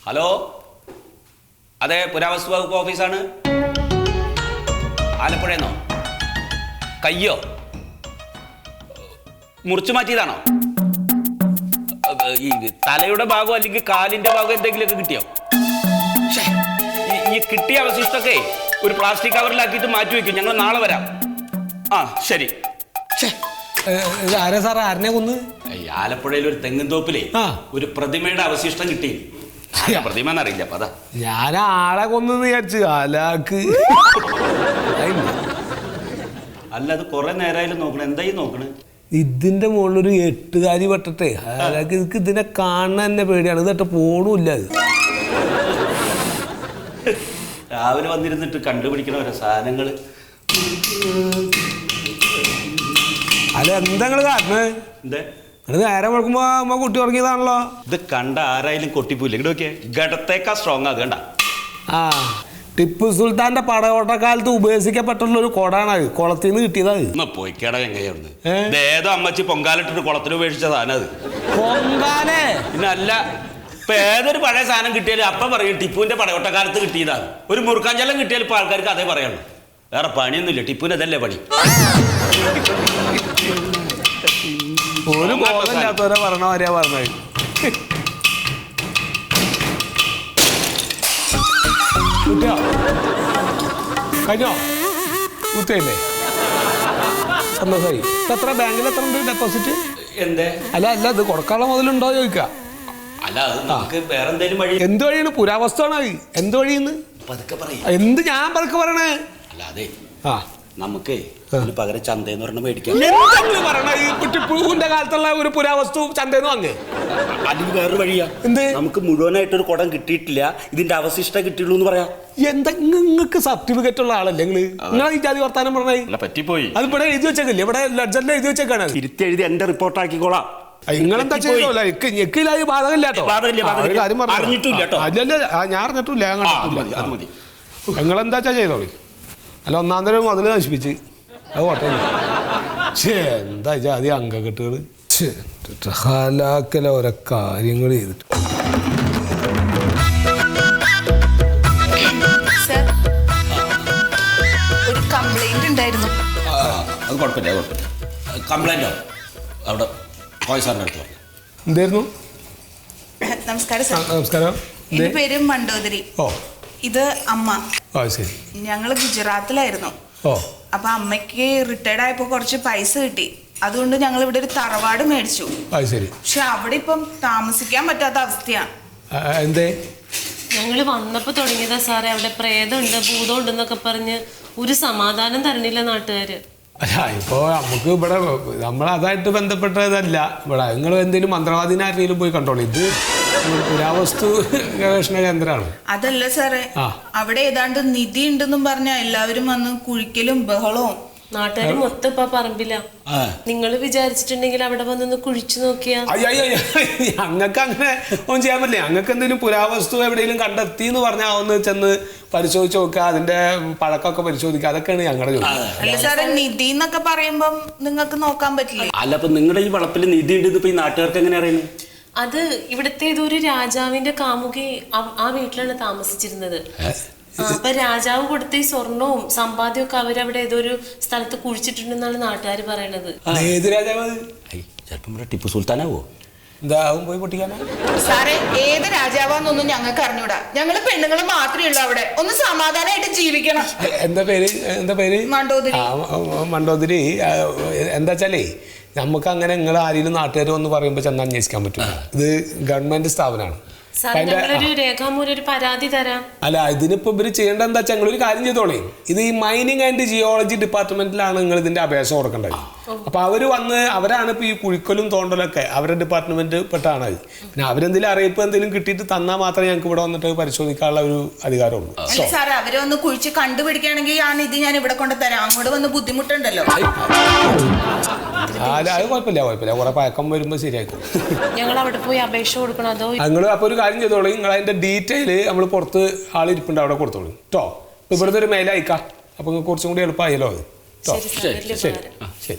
Hello, അതെ, പുരാവസ്തു വകുപ്പ് ഓഫീസാണ്. ആലപ്പുഴയെന്നോ? കയ്യോ മുറിച്ചു മാറ്റിയതാണോ? ഈ തലയുടെ ഭാഗം അല്ലെങ്കിൽ കാലിന്റെ ഭാഗം എന്തെങ്കിലുമൊക്കെ കിട്ടിയോ? ഈ കിട്ടിയ അവശിഷ്ടമൊക്കെ ഒരു പ്ലാസ്റ്റിക് കവറിലാക്കിയിട്ട് മാറ്റി വെക്കും. ഞങ്ങൾ നാളെ വരാം. ആ ശരി. ആരാ സാറേ, ആരനെ കൊന്ന്? ആലപ്പുഴയിൽ ഒരു തെങ്ങിൻ തോപ്പിലേ ഒരു പ്രതിമയുടെ അവശിഷ്ടം കിട്ടി. പ്രതിമ എന്നറിയില്ല. അപ്പൊ അതാ ഞാൻ ആളെ കൊന്നെന്ന് വിചാരിച്ചു. ആലാക്ക് അല്ല, അത് കുറെ നേരമായാലും നോക്കണം. എന്തായി നോക്കണേ? ഇതിന്റെ മുകളിലൊരു 8 കാരി പെട്ടട്ടെ. ആലാക്ക് എനിക്ക് ഇതിനെ കാണാൻ തന്നെ പേടിയാണ്. ഇതിട്ട് പോണൂല്ല. അത് രാവിലെ വന്നിരുന്നിട്ട് കണ്ടുപിടിക്കണ ഓരോ സാധനങ്ങള്. അല്ല, എന്താ കാരണം? എന്തേ നേരം വെളുക്കുമ്പോ കുട്ടി ഉറങ്ങിയതാണല്ലോ. ഇത് കണ്ട ആരായാലും കൊട്ടിപ്പോയില്ല. ഇങ്ങോട്ട് നോക്കിയേ, ഘടത്തേക്കാ സ്ട്രോങ് അത് കണ്ട. ആ, ടിപ്പു സുൽത്താന്റെ പടയോട്ടക്കാലത്ത് ഉപേക്ഷിക്കപ്പെട്ടുള്ള ഒരു കൊടാണ് അത്. കുളത്തിൽ നിന്ന് കിട്ടിയതാണ്. പോയിക്കേടാ എങ്ങനെയായിരുന്നു. ഏതോ അമ്മച്ചി പൊങ്കാലിട്ടിട്ട് കുളത്തിൽ ഉപേക്ഷിച്ച സാധനം അത്. പൊങ്കാലേ? പിന്നെ അല്ല, ഇപ്പൊ ഏതൊരു പഴയ സാധനം കിട്ടിയാലും അപ്പൊ പറയും ടിപ്പുവിന്റെ പടയോട്ടക്കാലത്ത് കിട്ടിയതാണ്. ഒരു മുറുക്കാഞ്ചലം കിട്ടിയാലും ഇപ്പൊ ആൾക്കാർക്ക് അതേ പറയുള്ളൂ. വേറെ പണിയൊന്നുമില്ല. ടിപ്പുവിന് അതല്ലേ പണി. ഒരു ബോധമില്ലാത്തവരെ പറഞ്ഞ മാതിരിയാ പറഞ്ഞത്. കുട്ടിയോ കഴിഞ്ഞോ? കുത്തിയല്ലേ? സന്തോഷമായി. എത്ര ബാങ്കിൽ എത്ര ഉണ്ട് ഡെപ്പോസിറ്റ്? എന്തേ? അല്ല, ഇത് കൊടുക്കാനുള്ള മുതലുണ്ടോ ചോദിക്കാം. അല്ല, നമുക്ക് വേറെ എന്തെങ്കിലും വഴി. എന്ത് വഴിയാണ്? പുരാവസ്തുവാണ്. എന്ത് വഴിന്ന് എന്ത് ഞാൻ പതുക്കെ പറയണേ? അല്ല, അതെ, ആ നമുക്ക് പകരം ചന്തയെന്ന് പറഞ്ഞ മേടിക്കാം. ടിപ്പുവിന്റെ കാലത്തുള്ള ഒരു പുരാവസ്തു ചന്തയെന്ന് വാങ്ങ്. അതിന് വേറൊരു വഴിയാ. എന്ത്? നമുക്ക് മുഴുവനായിട്ടൊരു കുടം കിട്ടിയിട്ടില്ല, ഇതിന്റെ അവശിഷ്ടം കിട്ടിയുള്ളൂ എന്ന് പറയാം. എന്താ നിങ്ങൾക്ക് സർട്ടിഫിക്കറ്റ് ഉള്ള ആളല്ലേ നിങ്ങൾ ഈ ജാതി വർത്താനം പറഞ്ഞേ? പറ്റിപ്പോയി. അത് ഇവിടെ എഴുതി വെച്ചേക്കില്ലേ? ഇവിടെ ലെഡ്ജറിൽ എഴുതി വെച്ചേക്കാണ്. തിരുത്തി എഴുതി എന്റെ റിപ്പോർട്ട് ആക്കിക്കോളാം. നിങ്ങളെന്താ ചെയ്തോല്ല? ഞെക്കില്ല, ബാധകമില്ല കേട്ടോ. ഞാൻ അറിഞ്ഞിട്ടില്ല. നിങ്ങളെന്താ ചെയ്തോളി. അല്ല, ഒന്നാം തരം മുതൽ നശിപ്പിച്ച് അത് ഓട്ടെ. എന്താ ജാതി അംഗക്കെട്ടുകള്. ഹലാക്കല ഓരോ കാര്യങ്ങൾ ചെയ്തിട്ട്. ഒരു കംപ്ലൈന്റ് ഉണ്ടായിരുന്നു. അത് കുഴപ്പമില്ല. കംപ്ലൈന്റോ? അവിടെ എന്തായിരുന്നു? നമസ്കാരം സാർ. നമസ്കാരം. എന്റെ പേര് മണ്ടോദരി. ഇത് അമ്മ. ശരി. ഞങ്ങള് ഗുജറാത്തിലായിരുന്നു. അപ്പൊ അമ്മയ്ക്ക് റിട്ടയർഡ് ആയപ്പോ കുറച്ച് പൈസ കിട്ടി. അതുകൊണ്ട് ഞങ്ങൾ ഇവിടെ ഒരു തറവാട് മേടിച്ചു. പക്ഷെ അവിടെ ഇപ്പം താമസിക്കാൻ പറ്റാത്ത അവസ്ഥയാണ്. എന്തേ? ഞങ്ങള് വന്നപ്പോ തുടങ്ങിയതാ സാറേ. അവിടെ പ്രേതമുണ്ട്, ഭൂതമുണ്ട് എന്നൊക്കെ പറഞ്ഞ് ഒരു സമാധാനം തരണില്ല നാട്ടുകാര്. അല്ല, ഇപ്പോൾ നമുക്ക് ഇവിടെ നമ്മളതായിട്ട് ബന്ധപ്പെട്ടതല്ല. ഇവിടെ നിങ്ങൾ എന്തെങ്കിലും മന്ത്രവാദിനെ ആരെങ്കിലും പോയി കണ്ടോളൂ. ഇത് പുരാവസ്തു ഗവേഷണ കേന്ദ്രമാണ്. അതല്ല സാറേ, അവിടെ ഏതാണ്ട് നിധി ഉണ്ടെന്നും പറഞ്ഞ എല്ലാവരും വന്ന് കുഴിക്കലും ബഹളവും. നാട്ടുകാർ മൊത്തം ഇപ്പൊ പറമ്പില്ല. നിങ്ങൾ വിചാരിച്ചിട്ടുണ്ടെങ്കിൽ അവിടെ വന്നൊന്ന് കുഴിച്ചു നോക്കിയാ. ഞങ്ങൾക്ക് അങ്ങനെ ഒന്നും ചെയ്യാൻ പറ്റില്ല. ഞങ്ങൾക്ക് എന്തെങ്കിലും പുരാവസ്തു എവിടെയെങ്കിലും കണ്ടെത്തി എന്ന് പറഞ്ഞാൽ ഒന്ന് ചെന്ന് പരിശോധിച്ച് നോക്കുക, അതിന്റെ പഴക്കമൊക്കെ പരിശോധിക്കുക. അതൊക്കെയാണ് ഞങ്ങളുടെ ജോലി. അല്ല സാറേ, നിധി എന്നൊക്കെ പറയുമ്പം നിങ്ങൾക്ക് നോക്കാൻ പറ്റില്ല. അല്ല, അപ്പൊ നിങ്ങളുടെ ഈ വളപ്പിൽ നിധി ഉണ്ട് ഇപ്പൊ ഈ നാട്ടുകാർക്ക് എങ്ങനെ അറിയുന്നത്? അത് ഇവിടുത്തെ ഏതൊരു രാജാവിന്റെ കാമുകി ആ വീട്ടിലാണ് താമസിച്ചിരുന്നത്. അപ്പൊ രാജാവ് കൊടുത്ത ഈ സ്വർണവും സമ്പാദ്യവും ഒക്കെ അവരവിടെ ഏതൊരു സ്ഥലത്ത് കുഴിച്ചിട്ടുണ്ടെന്നാണ് നാട്ടുകാർ പറയണത്. ചിലപ്പോ ടിപ്പു സുൽത്താനാവോ? പോയി പൊട്ടിക്കാനാ? സാറേ, ഏത് രാജാവാന്നൊന്നും ഞങ്ങൾക്ക് അറിഞ്ഞൂടാ. ഞങ്ങള് പെണ്ണുങ്ങൾ മാത്രമേ ഉള്ളൂ അവിടെ. ഒന്ന് സമാധാനമായിട്ട് ജീവിക്കണം. എന്താ പേര്? മണ്ടോദരി. മണ്ടോദരി. എന്താ വെച്ചാലേ, നമുക്ക് അങ്ങനെ നിങ്ങൾ ആരെങ്കിലും നാട്ടുകാർ വന്ന് പറയുമ്പോൾ ചെന്ന് അന്വേഷിക്കാൻ പറ്റില്ല. ഇത് ഗവൺമെന്റ് സ്ഥാപനമാണ്. അല്ല, ഇതിനിപ്പോ ഇവര് ചെയ്യേണ്ട എന്താ വെച്ചാൽ നിങ്ങളൊരു കാര്യം ചെയ്തോളേ. ഇത് ഈ മൈനിങ് ആൻഡ് ജിയോളജി ഡിപ്പാർട്ട്മെന്റിലാണ് നിങ്ങൾ ഇതിന്റെ അപേക്ഷ കൊടുക്കേണ്ടത്. അപ്പൊ അവര് വന്ന് അവരാണ് ഇപ്പൊ ഈ കുഴിക്കലും തോണ്ടലൊക്കെ അവരുടെ ഡിപ്പാർട്ട്മെന്റ് പെട്ടാണ് അത്. പിന്നെ അവരെന്തെങ്കിലും അറിയിപ്പ് എന്തെങ്കിലും കിട്ടിയിട്ട് തന്നാൽ മാത്രമേ ഞങ്ങൾക്ക് ഇവിടെ വന്നിട്ട് പരിശോധിക്കാനുള്ള ഒരു അധികാരമുള്ളൂ. സാറേ, അവരെ ഒന്ന് കുഴിച്ച് കണ്ടുപിടിക്കുകയാണെങ്കിൽ ഞാൻ ഇവിടെ കൊണ്ട് തരാം. അങ്ങോട്ട് വന്ന് ബുദ്ധിമുട്ടുണ്ടല്ലോ. അത് കുഴപ്പമില്ല. കുറെ പഴക്കം വരുമ്പോ ശരിയാക്കും. ഞങ്ങൾ അവിടെ പോയി അപേക്ഷ കൊടുക്കണം. അതോ നിങ്ങൾ അപ്പൊ ഒരു കാര്യം ചെയ്തോളൂ. നിങ്ങൾ അതിന്റെ ഡീറ്റെയിൽ നമ്മൾ പുറത്ത് ആളിരിപ്പുണ്ട്, അവിടെ കൊടുത്തോളൂ കേട്ടോ. ഇവിടുത്തെ ഒരു മെയിൽ അയക്കാം. അപ്പൊ കുറച്ചും കൂടി എളുപ്പമായല്ലോ അത്. ശരി. ശരി.